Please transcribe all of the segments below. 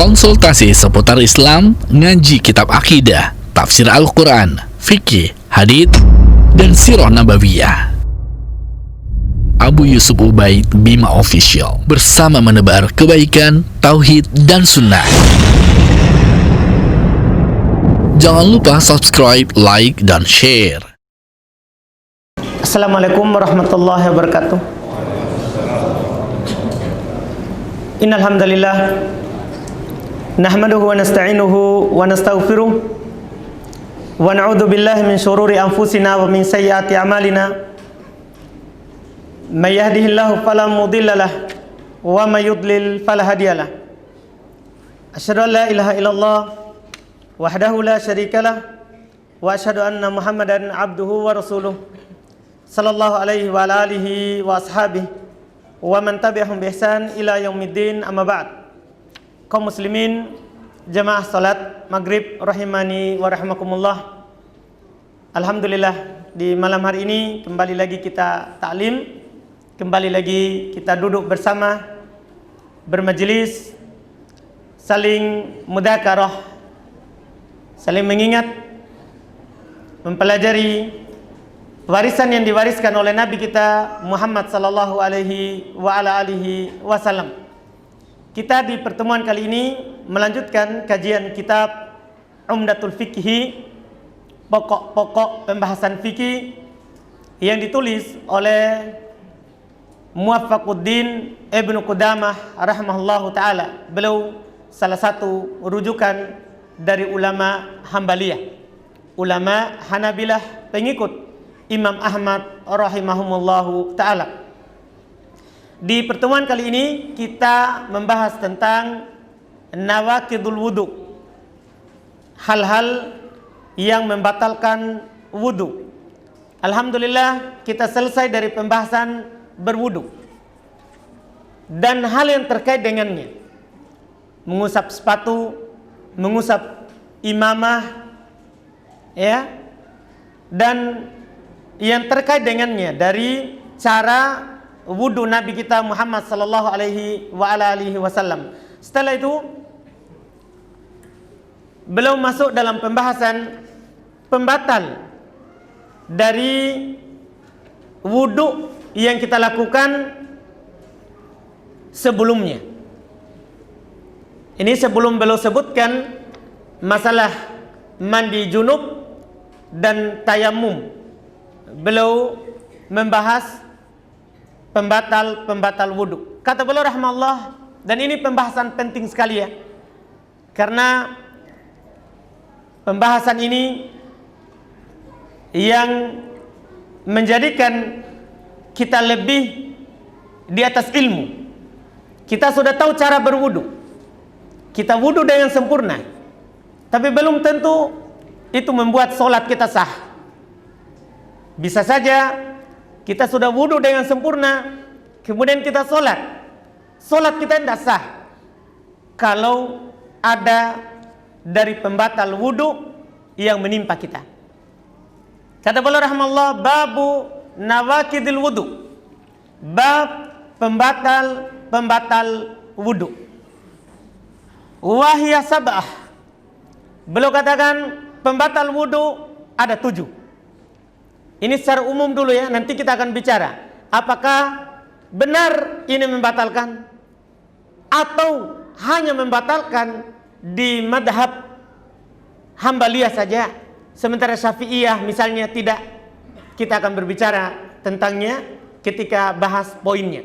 konsultasi seputar Islam, ngaji kitab akidah, tafsir Al-Quran, fikih, hadits, dan sirah nabawiyah. Abu Yusuf Ubaid Bima Official bersama menebar kebaikan, tauhid, dan sunnah. Jangan lupa subscribe, like, dan share. Assalamualaikum warahmatullahi wabarakatuh. Innal hamdalillah nahmaduhu wa nasta'inuhu wa nastaghfiruh wa na'udzu billahi min shururi anfusina wa min sayyiati a'malina. May yahdihillahu fala mudilla lahu wa may yudlil fala hadiyalah. Asyhadu an la ilaha illallah wahdahu la syarikalah wa asyhadu anna Muhammadan abduhu wa rasuluh sallallahu alaihi wa alihi wa ashabihi wa man tabi'ahum bi ihsan ila yaumiddin, amma ba'd. Kaum muslimin jamaah salat maghrib rahimani wa rahimakumullah. Alhamdulillah, di malam hari ini kembali lagi kita taklim, kembali lagi kita duduk bersama, bermajelis, saling mudzakarah, saling mengingat, mempelajari warisan yang diwariskan oleh Nabi kita Muhammad sallallahu alaihi wa ala alihi wasallam. Kita di pertemuan kali ini melanjutkan kajian kitab Umdatul Fiqhi, pokok-pokok pembahasan fikih, yang ditulis oleh Muwaffaquddin Ibnu Qudamah rahimahullahu taala. Beliau salah satu rujukan dari ulama Hambaliyah, ulama Hanabilah, pengikut Imam Ahmad rahimahumullahu ta'ala. Di pertemuan kali ini kita membahas tentang nawaqidul wudu, hal-hal yang membatalkan wudu. Alhamdulillah, kita selesai dari pembahasan berwudu dan hal yang terkait dengannya, mengusap sepatu, mengusap imamah, ya, dan yang terkait dengannya dari cara wudu Nabi kita Muhammad sallallahu alaihi wa ala alihi wasallam. Setelah itu beliau masuk dalam pembahasan pembatal dari wudu yang kita lakukan sebelumnya. Ini sebelum beliau sebutkan masalah mandi junub dan tayamum, beliau membahas pembatal wudu. Kata beliau rahimahullah, dan ini pembahasan penting sekali ya, karena pembahasan ini yang menjadikan kita lebih di atas ilmu. Kita sudah tahu cara berwudu, kita wudu dengan sempurna, tapi belum tentu itu membuat sholat kita sah. Bisa saja kita sudah wudu dengan sempurna, kemudian kita sholat kita tidak sah kalau ada dari pembatal wudu yang menimpa kita. Kata beliau rahimahullah, babu nawaqidil wudu, bab pembatal wudu. Wahya sab'ah, beliau katakan pembatal wudu ada 7. Ini secara umum dulu ya, nanti kita akan bicara apakah benar ini membatalkan atau hanya membatalkan di madhab Hambaliyah saja, sementara Syafi'iyah misalnya tidak. Kita akan berbicara tentangnya ketika bahas poinnya.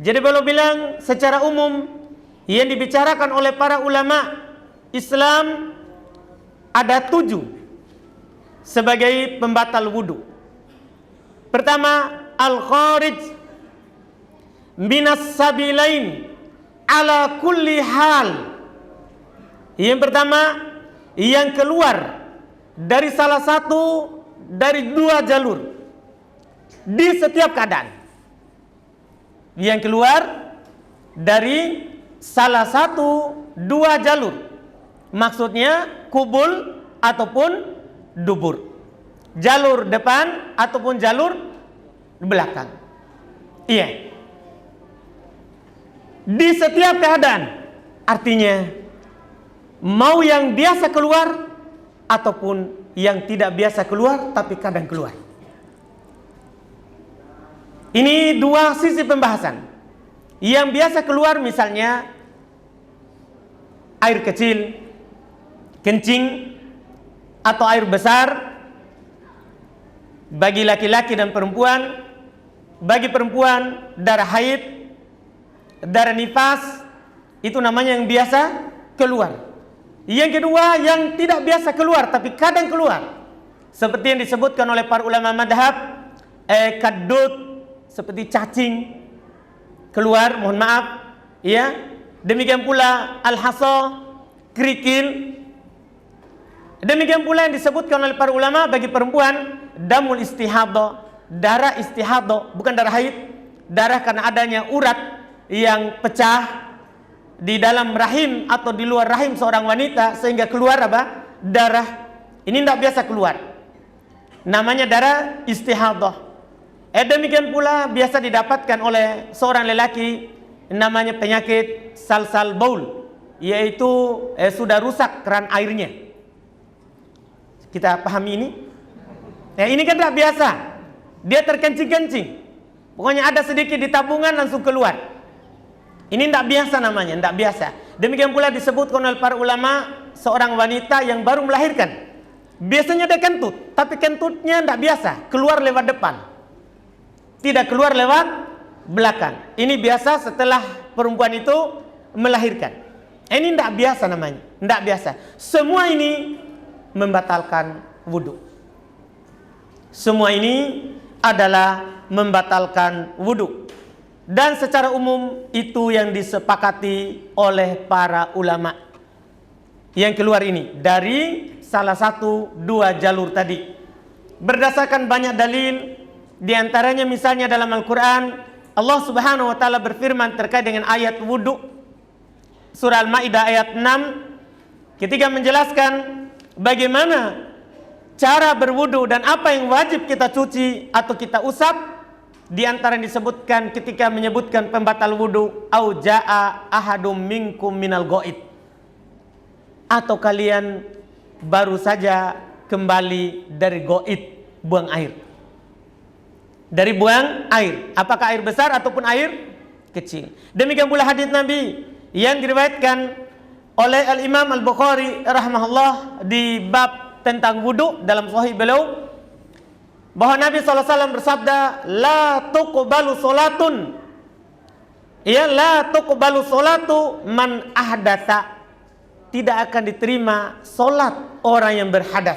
Jadi beliau bilang secara umum yang dibicarakan oleh para ulama Islam ada 7 sebagai pembatal wudu. Pertama, al-kharij minas sabilain ala kulli hal. Yang pertama, yang keluar dari salah satu dari 2 jalur di setiap keadaan. Yang keluar dari salah satu 2 jalur, maksudnya kubul ataupun dubur, jalur depan ataupun jalur belakang. Iya, di setiap keadaan, artinya mau yang biasa keluar ataupun yang tidak biasa keluar tapi kadang keluar. Ini dua sisi pembahasan. Yang biasa keluar misalnya air kecil, kencing, atau air besar bagi laki-laki dan perempuan. Bagi perempuan darah haid, darah nifas, itu namanya yang biasa keluar. Yang kedua yang tidak biasa keluar tapi kadang keluar, seperti yang disebutkan oleh para ulama madhab, kadut, seperti cacing keluar, mohon maaf, ya. Demikian pula al-hasa, kerikil. Demikian pula yang disebutkan oleh para ulama bagi perempuan, damul istihadah, darah istihadah, bukan darah haid, darah karena adanya urat yang pecah di dalam rahim atau di luar rahim seorang wanita sehingga keluar apa? Darah. Ini tidak biasa keluar. Namanya darah istihadah. Demikian pula biasa didapatkan oleh seorang lelaki namanya penyakit salsal baul, yaitu sudah rusak keran airnya. Kita pahami ini? Ini kan tidak biasa. Dia terkencing-kencing. Pokoknya ada sedikit di tabungan langsung keluar. Ini tidak biasa namanya, tidak biasa. Demikian pula disebutkan oleh para ulama seorang wanita yang baru melahirkan. Biasanya dia kentut, tapi kentutnya tidak biasa, keluar lewat depan. Tidak keluar lewat belakang. Ini biasa setelah perempuan itu melahirkan. Ini tidak biasa namanya, tidak biasa. Semua ini membatalkan wudu. Semua ini adalah membatalkan wudu. Dan secara umum itu yang disepakati oleh para ulama. Yang keluar ini dari salah satu dua jalur tadi. Berdasarkan banyak dalil, di antaranya misalnya dalam Al-Quran, Allah Subhanahu wa Ta'ala berfirman terkait dengan ayat wudu, surah Al-Ma'idah ayat 6, ketika menjelaskan bagaimana cara berwudu dan apa yang wajib kita cuci atau kita usap. Di antara yang disebutkan ketika menyebutkan pembatal wudu, au jaa ahadum minkum minal ghaid, atau kalian baru saja kembali dari ghaid, buang air. Dari buang air, apakah air besar ataupun air kecil. Demikian pula hadis Nabi yang diriwayatkan oleh Al-Imam Al-Bukhari rahimahullah di bab tentang wudu dalam sahih beliau, bahwa Nabi SAW bersabda, la tuqbalu solatun, ya, la tuqbalu solatu man ahdatha, tidak akan diterima solat orang yang berhadas.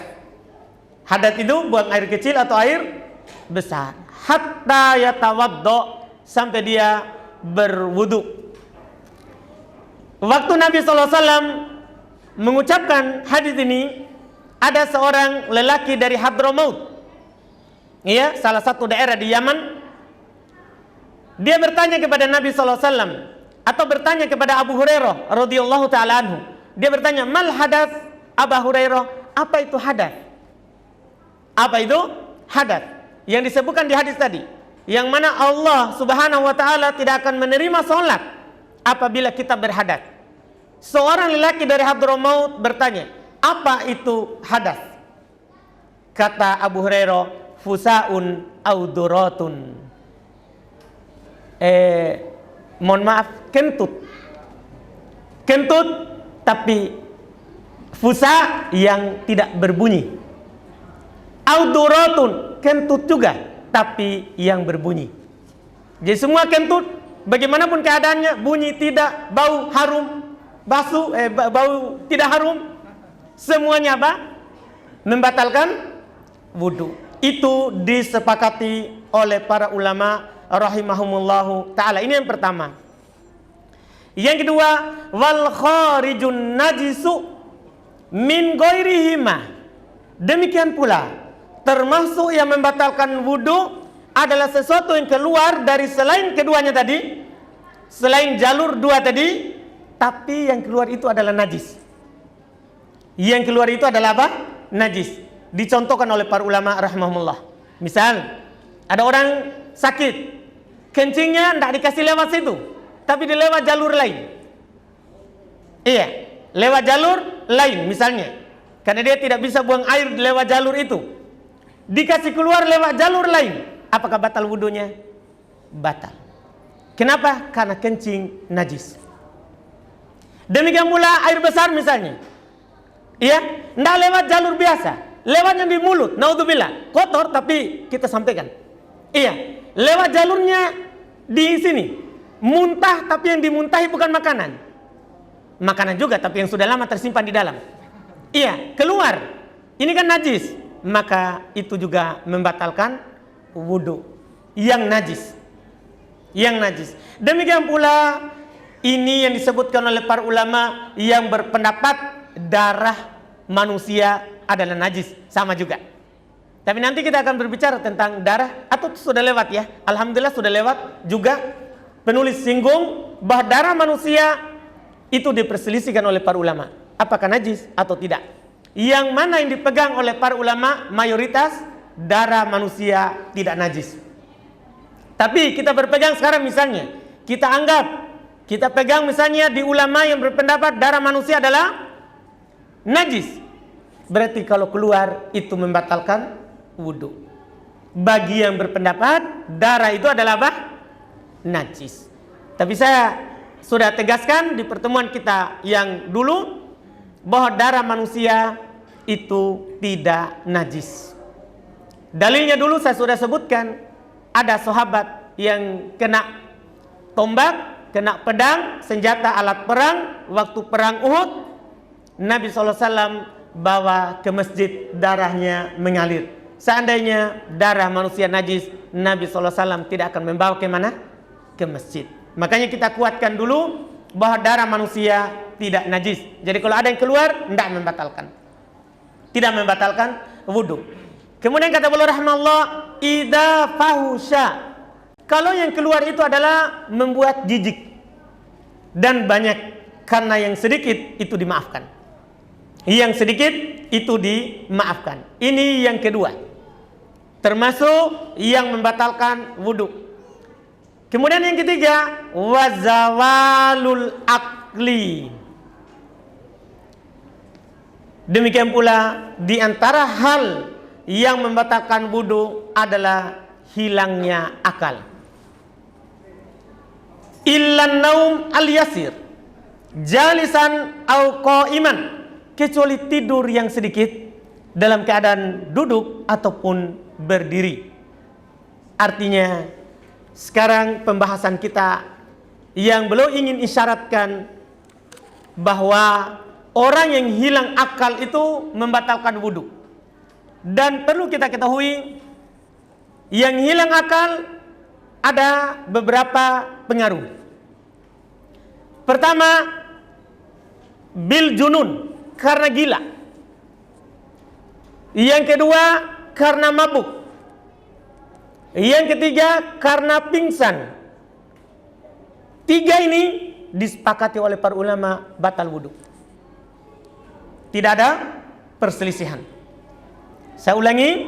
Hadas itu buang air kecil atau air besar. Hatta yatawaddo, sampai dia berwudu. Waktu Nabi SAW mengucapkan hadis ini, ada seorang lelaki dari Hadramaut, ya, salah satu daerah di Yaman. Dia bertanya kepada Nabi SAW, atau bertanya kepada Abu Hurairah radhiyallahu ta'ala anhu. Dia bertanya, mal hadas Abu Hurairah, apa itu hadas? Apa itu hadas? Yang disebutkan di hadis tadi, yang mana Allah Subhanahu wa Ta'ala tidak akan menerima sholat apabila kita berhadas. Seorang lelaki dari Hadramaut bertanya, apa itu hadas? Kata Abu Hurairah, fusaun auduratun. Mohon maaf, kentut. Kentut tapi fusa yang tidak berbunyi. Auduratun, kentut juga tapi yang berbunyi. Jadi semua kentut, bagaimanapun keadaannya, bunyi tidak, bau harum, basuh, bau tidak harum, semuanya apa? Membatalkan wudu. Itu disepakati oleh para ulama rahimahumullahu ta'ala. Ini yang pertama. Yang kedua, wal kharijun najisu min ghairihima. Demikian pula termasuk yang membatalkan wudu adalah sesuatu yang keluar dari selain keduanya tadi, selain jalur dua tadi, tapi yang keluar itu adalah najis. Yang keluar itu adalah apa? Najis. Dicontohkan oleh para ulama rahimahumullah. Misal, ada orang sakit, kencingnya tidak dikasih lewat situ, tapi dilewat jalur lain. Iya, lewat jalur lain misalnya, karena dia tidak bisa buang air lewat jalur itu, dikasih keluar lewat jalur lain, apakah batal wudunya? Batal. Kenapa? Karena kencing najis. Demikian pula air besar misalnya, iya, tidak lewat jalur biasa, lewatnya di mulut, naudzubillah, kotor, tapi kita sampaikan, iya, lewat jalurnya di sini, muntah, tapi yang dimuntahi bukan makanan, makanan juga, tapi yang sudah lama tersimpan di dalam, iya, keluar, ini kan najis, maka itu juga membatalkan wudu yang najis, yang najis. Demikian pula ini yang disebutkan oleh para ulama yang berpendapat darah manusia adalah najis, sama juga. Tapi nanti kita akan berbicara tentang darah, atau sudah lewat ya. Alhamdulillah sudah lewat juga. Penulis singgung bahwa darah manusia itu diperselisihkan oleh para ulama, apakah najis atau tidak. Yang mana yang dipegang oleh para ulama mayoritas darah manusia tidak najis. Tapi kita berpegang sekarang misalnya, kita pegang misalnya di ulama yang berpendapat darah manusia adalah najis. Berarti kalau keluar itu membatalkan wudu. Bagi yang berpendapat darah itu adalah apa? Najis. Tapi saya sudah tegaskan di pertemuan kita yang dulu bahwa darah manusia itu tidak najis. Dalilnya dulu saya sudah sebutkan, ada sahabat yang kena tombak, kena pedang, senjata alat perang, waktu perang Uhud, Nabi SAW bawa ke masjid, darahnya mengalir. Seandainya darah manusia najis, Nabi SAW tidak akan membawa ke mana? Ke masjid. Makanya kita kuatkan dulu bahwa darah manusia tidak najis. Jadi kalau ada yang keluar, tidak membatalkan. Tidak membatalkan wudu. Kemudian kata beliau rahimahullah, idza fahusya, kalau yang keluar itu adalah membuat jijik dan banyak, karena yang sedikit itu dimaafkan. Yang sedikit itu dimaafkan. Ini yang kedua, termasuk yang membatalkan wudu. Kemudian yang ketiga, wazawalul akli. Demikian pula di antara hal yang membatalkan wudu adalah hilangnya akal. Illan naum al-yasir jalisan au qa'iman, kecuali tidur yang sedikit dalam keadaan duduk ataupun berdiri. Artinya sekarang pembahasan kita yang belum ingin isyaratkan bahwa orang yang hilang akal itu membatalkan wudu. Dan perlu kita ketahui, yang hilang akal ada beberapa pengaruh. Pertama, bil junun, karena gila. Yang kedua, karena mabuk. Yang ketiga, karena pingsan. Tiga ini disepakati oleh para ulama batal wudu. Tidak ada perselisihan. Saya ulangi,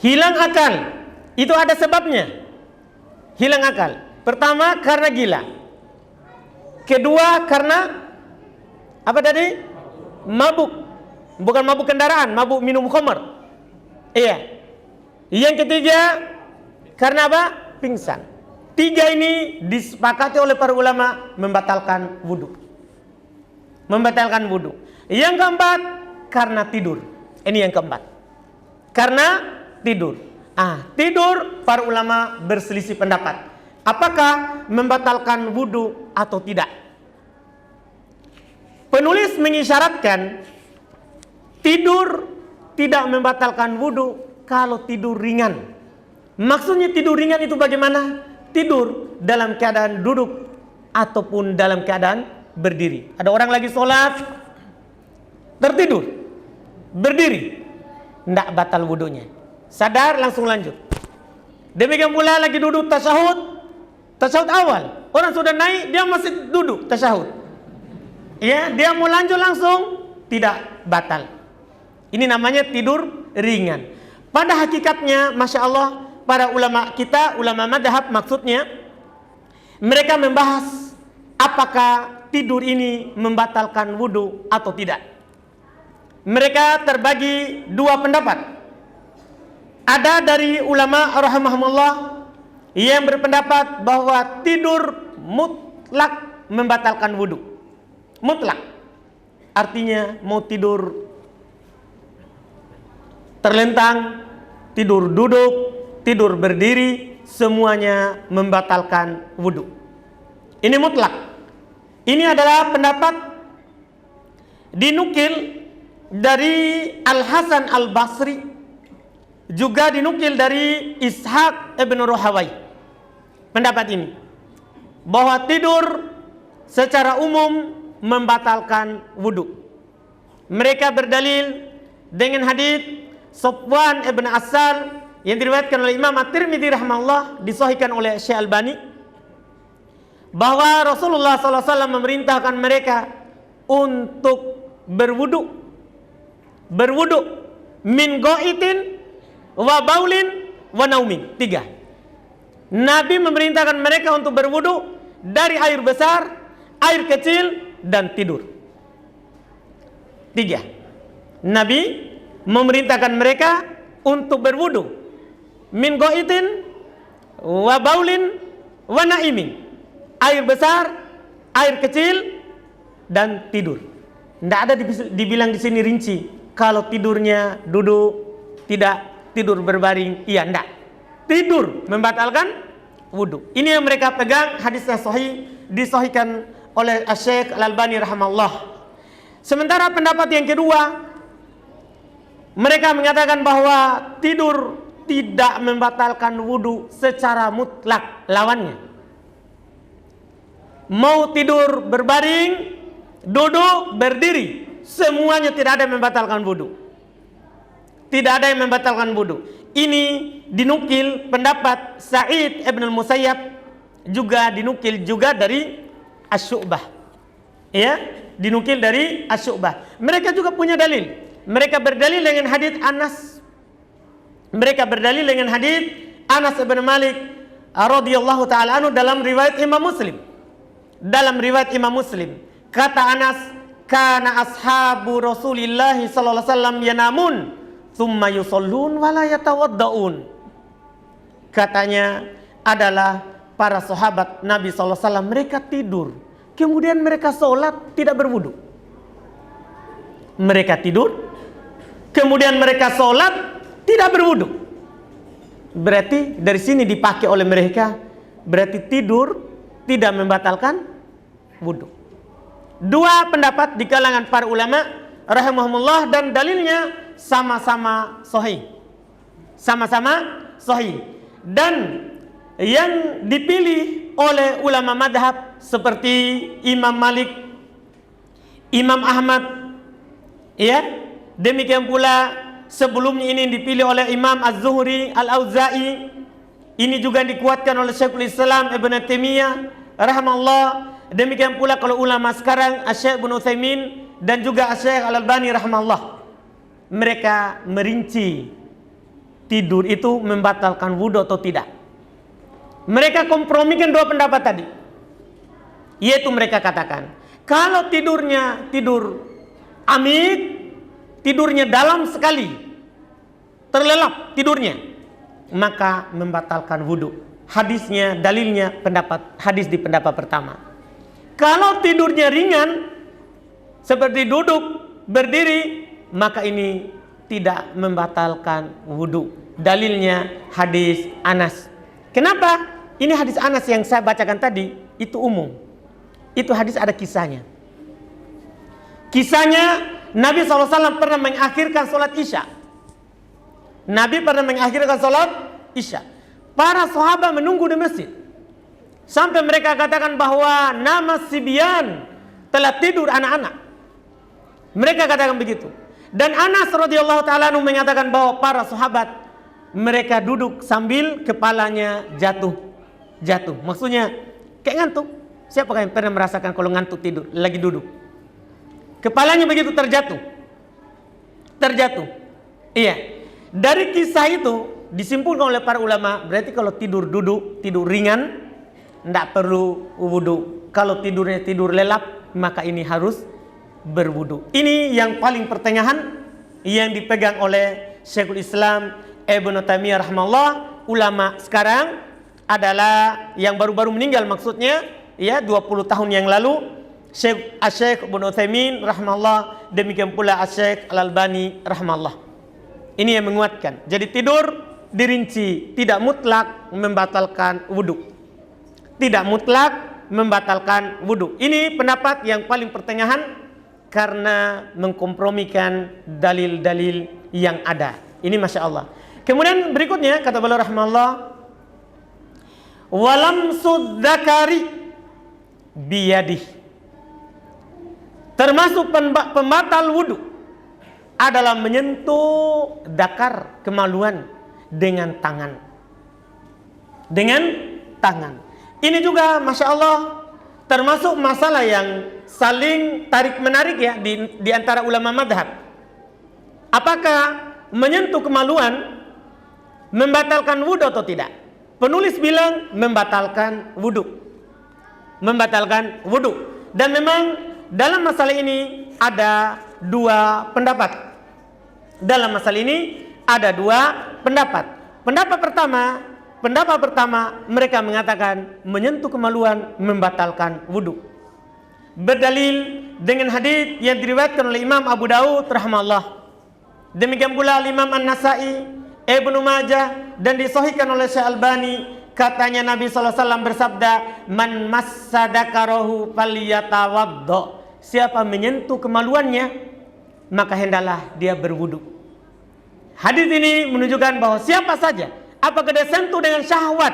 hilang akal itu ada sebabnya. Hilang akal, pertama karena gila. Kedua karena apa tadi? Mabuk. Bukan mabuk kendaraan, mabuk minum khamar. Iya. Yang ketiga karena apa? Pingsan. Tiga ini disepakati oleh para ulama membatalkan wudu. Membatalkan wudu. Yang keempat karena tidur. Ini yang keempat. Karena tidur. Tidur para ulama berselisih pendapat. Apakah membatalkan wudu atau tidak? Penulis mengisyaratkan tidur tidak membatalkan wudu kalau tidur ringan. Maksudnya tidur ringan itu bagaimana? Tidur dalam keadaan duduk ataupun dalam keadaan berdiri. Ada orang lagi sholat, tertidur, berdiri, tidak batal wudunya. Sadar langsung lanjut. Demikian pula lagi duduk tasyahud awal, orang sudah naik, dia masih duduk tasyahud. Ya, dia mau lanjut langsung, tidak batal. Ini namanya tidur ringan. Pada hakikatnya, masya Allah, para ulama kita, ulama madhab maksudnya, mereka membahas apakah tidur ini membatalkan wudu atau tidak. Mereka terbagi dua pendapat. Ada dari ulama rahimahumullah yang berpendapat bahwa tidur mutlak membatalkan wudu. Mutlak. Artinya mau tidur terlentang, tidur duduk, tidur berdiri, semuanya membatalkan wudu. Ini mutlak. Ini adalah pendapat dinukil dari Al-Hasan Al-Basri, juga dinukil dari Ishaq ibn Ruhawai. Pendapat ini bahwa tidur secara umum membatalkan wudu. Mereka berdalil dengan hadis Sofwan ibn Asal yang diriwayatkan oleh Imam At-Tirmidzi rahimahullah, disahihkan oleh Syekh Albani, bahwa Rasulullah SAW memerintahkan mereka untuk berwudu min go'itin wa baulin wa naumin. 3. Nabi memerintahkan mereka untuk berwudu dari air besar, air kecil, dan tidur. 3. Nabi memerintahkan mereka untuk berwudu min go'itin wa baulin wa naimin. Air besar, air kecil, dan tidur. Tidak ada dibilang di sini rinci. Kalau tidurnya duduk, tidak tidur berbaring, iya enggak. Tidur membatalkan wudu. Ini yang mereka pegang, hadisnya sahih, disahihkan oleh Syekh Al-Albani rahimahullah. Sementara pendapat yang kedua, mereka mengatakan bahwa tidur tidak membatalkan wudu secara mutlak, lawannya. Mau tidur berbaring, duduk, berdiri, semuanya tidak ada yang membatalkan wudu. Tidak ada yang membatalkan wudu. Ini dinukil pendapat Sa'id ibn al-Musayyab, juga dinukil juga dari Asy-Syu'bah. Ya, dinukil dari Asy-Syu'bah. Mereka juga punya dalil. Mereka berdalil dengan hadis Anas. Mereka berdalil dengan hadis Anas bin Malik radhiyallahu taala anhu dalam riwayat Imam Muslim. Dalam riwayat Imam Muslim, kata Anas, kana ashabu Rasulillah sallallahu alaihi wasallam yanamun thumma yusallun wa la yatawaddaun. Katanya adalah para sahabat Nabi sallallahu alaihi wasallam, mereka tidur, kemudian mereka sholat tidak berwudu. Mereka tidur, kemudian mereka sholat tidak berwudu. Berarti dari sini dipakai oleh mereka, berarti tidur tidak membatalkan wudu. Dua pendapat di kalangan para ulama rahimahumullah, dan dalilnya sama-sama sahih. Sama-sama sahih. Dan yang dipilih oleh ulama madhab seperti Imam Malik, Imam Ahmad, ya, demikian pula sebelumnya ini dipilih oleh Imam Az-Zuhri, Al-Auza'i. Ini juga dikuatkan oleh Syekhul Islam Ibn Taimiyah rahimahullah. Demikian pula kalau ulama sekarang Syekh Ibnu Utsaimin dan juga Syekh Al-Albani rahimahullah. Mereka merinci tidur itu membatalkan wudu atau tidak. Mereka kompromikan dua pendapat tadi. Yaitu mereka katakan, kalau tidurnya tidur amik, tidurnya dalam sekali, terlelap tidurnya, maka membatalkan wudu. Hadisnya, dalilnya pendapat hadis di pendapat pertama. Kalau tidurnya ringan seperti duduk, berdiri, maka ini tidak membatalkan wudu. Dalilnya hadis Anas. Kenapa? Ini hadis Anas yang saya bacakan tadi itu umum. Itu hadis ada kisahnya. Kisahnya Nabi SAW pernah mengakhirkan sholat Isya. Nabi pernah mengakhirkan sholat Isya. Para sahabat menunggu di masjid sampai mereka katakan bahwa nama Sibyan, telah tidur anak-anak. Mereka katakan begitu. Dan Anas radhiyallahu taala mengatakan bahwa para sahabat mereka duduk sambil kepalanya jatuh. Maksudnya kayak ngantuk. Siapa yang pernah merasakan kalau ngantuk tidur lagi duduk? Kepalanya begitu terjatuh. Iya. Dari kisah itu disimpulkan oleh para ulama, berarti kalau tidur duduk, tidur ringan, tidak perlu wudu. Kalau tidurnya tidur lelap, maka ini harus berwudu. Ini yang paling pertengahan yang dipegang oleh Syekhul Islam Ibnu Taimiyah rahimahullah. Ulama sekarang adalah yang baru-baru meninggal, maksudnya ya 20 tahun yang lalu, Syekh Ibnu Utsaimin rahimahullah, demikian pula Syekh Al-Albani rahimahullah. Ini yang menguatkan. Jadi tidur dirinci tidak mutlak membatalkan wudu. Tidak mutlak membatalkan wudu. Ini pendapat yang paling pertengahan karena mengkompromikan dalil-dalil yang ada. Ini Masya Allah. Kemudian berikutnya kata beliau rahimahullah, walamsud dzakari biyadih. Termasuk pembatal wudu adalah menyentuh dakar kemaluan dengan tangan. Dengan tangan. Ini juga Masya Allah termasuk masalah yang saling tarik-menarik ya di antara ulama madhab. Apakah menyentuh kemaluan membatalkan wudu atau tidak? Penulis bilang membatalkan wudu. Membatalkan wudu. Dan memang dalam masalah ini ada dua pendapat. Dalam masalah ini ada dua pendapat. Pendapat pertama mereka mengatakan menyentuh kemaluan membatalkan wudu. Berdalil dengan hadis yang diriwayatkan oleh Imam Abu Daud rahimahullah. Demikian pula Imam An-Nasa'i, Ibnu Majah, dan disahihkan oleh Syekh Albani. Katanya Nabi SAW bersabda, man massa dzakarahu falyatawaddo. Siapa menyentuh kemaluannya, maka hendaklah dia berwudu. Hadis ini menunjukkan bahwa siapa saja, apakah dia sentuh dengan syahwat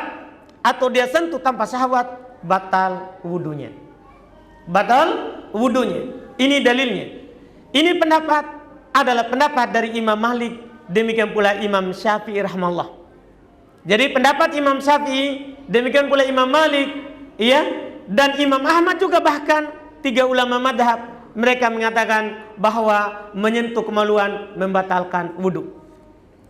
atau dia sentuh tanpa syahwat, batal wudunya. Batal wudunya. Ini dalilnya. Ini pendapat adalah pendapat dari Imam Malik, demikian pula Imam Syafi'i rahimahullah. Jadi pendapat Imam Syafi'i, demikian pula Imam Malik, ya, dan Imam Ahmad juga, bahkan 3 ulama madhab, mereka mengatakan bahwa menyentuh kemaluan membatalkan wudu.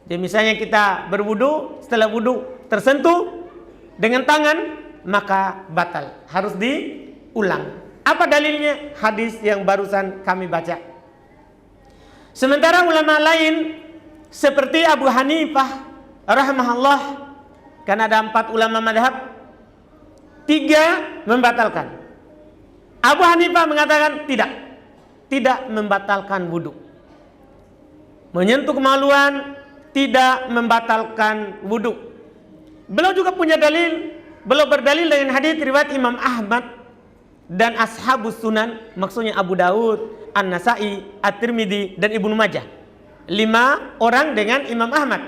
Jadi misalnya kita berwudu, setelah wudu tersentuh dengan tangan, maka batal, harus diulang. Apa dalilnya? Hadis yang barusan kami baca. Sementara ulama lain seperti Abu Hanifah rahimahullah, karena ada 4 ulama madhab, 3 membatalkan. Abu Hanifah mengatakan tidak membatalkan wudu. Menyentuh kemaluan tidak membatalkan wudu. Beliau juga punya dalil. Beliau berdalil dengan hadis riwayat Imam Ahmad dan Ashabus Sunan, maksudnya Abu Daud, An-Nasa'i, At-Tirmidzi, dan Ibnu Majah. 5 orang dengan Imam Ahmad.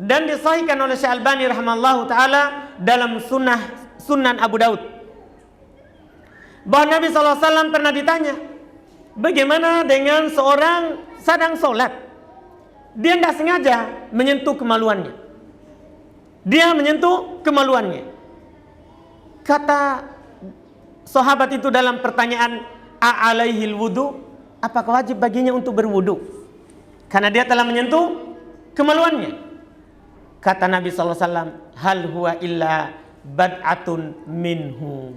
Dan disahihkan oleh Syekh Albani rahimahullahu taala dalam Sunan Abu Daud, bahwa Nabi SAW pernah ditanya, bagaimana dengan seorang sedang sholat, dia tidak sengaja menyentuh kemaluannya. Dia menyentuh kemaluannya. Kata sahabat itu dalam pertanyaan, a'alaihil wudu, apakah wajib baginya untuk berwudu karena dia telah menyentuh kemaluannya? Kata Nabi SAW, hal huwa illa bad'atun minhu.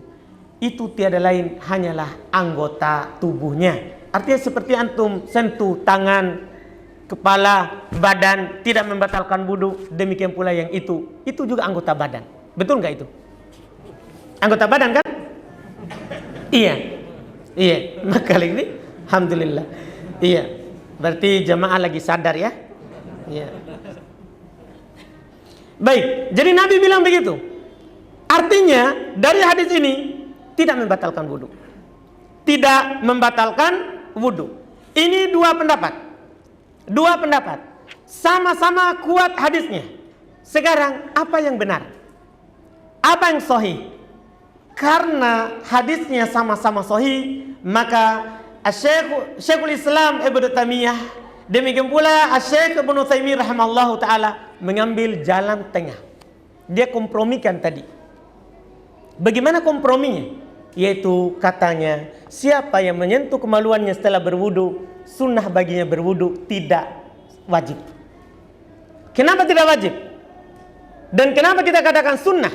Itu tiada lain hanyalah anggota tubuhnya. Artinya seperti antum sentuh tangan, kepala, badan, tidak membatalkan wudu, demikian pula yang itu juga anggota badan. Betul nggak itu? Anggota badan kan? Iya. Maka kali ini alhamdulillah. Iya. Berarti jamaah lagi sadar ya. Iya. Baik, jadi Nabi bilang begitu. Artinya dari hadis ini tidak membatalkan wudu. Tidak membatalkan wudu. Ini dua pendapat. Sama-sama kuat hadisnya. Sekarang apa yang benar? Apa yang sahih? Karena hadisnya sama-sama sahih, maka Syekhul Islam Ibnu Taimiyah, demikian pula Syekh Ibnu Utsaimin rahimallahu taala mengambil jalan tengah. Dia kompromikan tadi. Bagaimana komprominya? Yaitu katanya, siapa yang menyentuh kemaluannya setelah berwudu, sunnah baginya berwudu, tidak wajib. Kenapa tidak wajib? Dan kenapa kita katakan sunnah?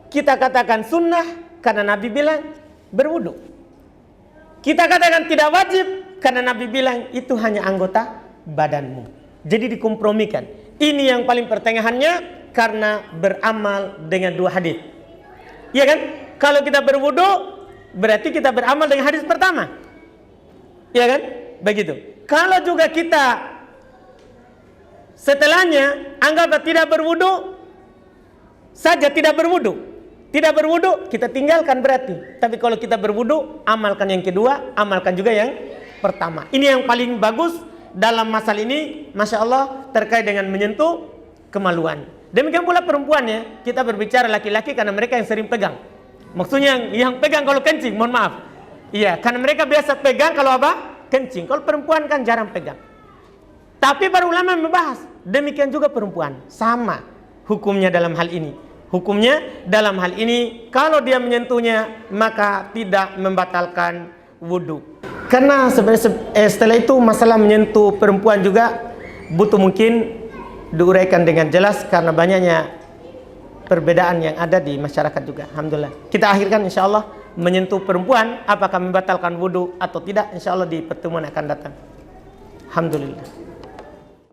Kita katakan sunnah karena Nabi bilang berwudu. Kita katakan tidak wajib karena Nabi bilang itu hanya anggota badanmu. Jadi dikompromikan. Ini yang paling pertengahannya karena beramal dengan dua hadis. Iya kan? Kalau kita berwudu berarti kita beramal dengan hadis pertama. Iya kan? Begitu. Kalau juga kita setelahnya anggaplah tidak berwudu saja, tidak berwudu. Tidak berwudu kita tinggalkan berarti. Tapi kalau kita berwudu, amalkan yang kedua, amalkan juga yang pertama. Ini yang paling bagus dalam masalah ini, Masya Allah, terkait dengan menyentuh kemaluan. Demikian pula perempuannya, kita berbicara laki-laki karena mereka yang sering pegang. Maksudnya yang pegang kalau kencing, mohon maaf. Iya, karena mereka biasa pegang kalau apa? Kencing. Kalau perempuan kan jarang pegang. Tapi para ulama membahas, demikian juga perempuan. Sama hukumnya dalam hal ini. Hukumnya dalam hal ini, kalau dia menyentuhnya, maka tidak membatalkan wudhu. Karena sebenarnya setelah itu masalah menyentuh perempuan juga butuh mungkin diuraikan dengan jelas karena banyaknya perbedaan yang ada di masyarakat juga. Alhamdulillah. Kita akhirkan insya Allah menyentuh perempuan apakah membatalkan wudhu atau tidak, insya Allah di pertemuan akan datang. Alhamdulillah.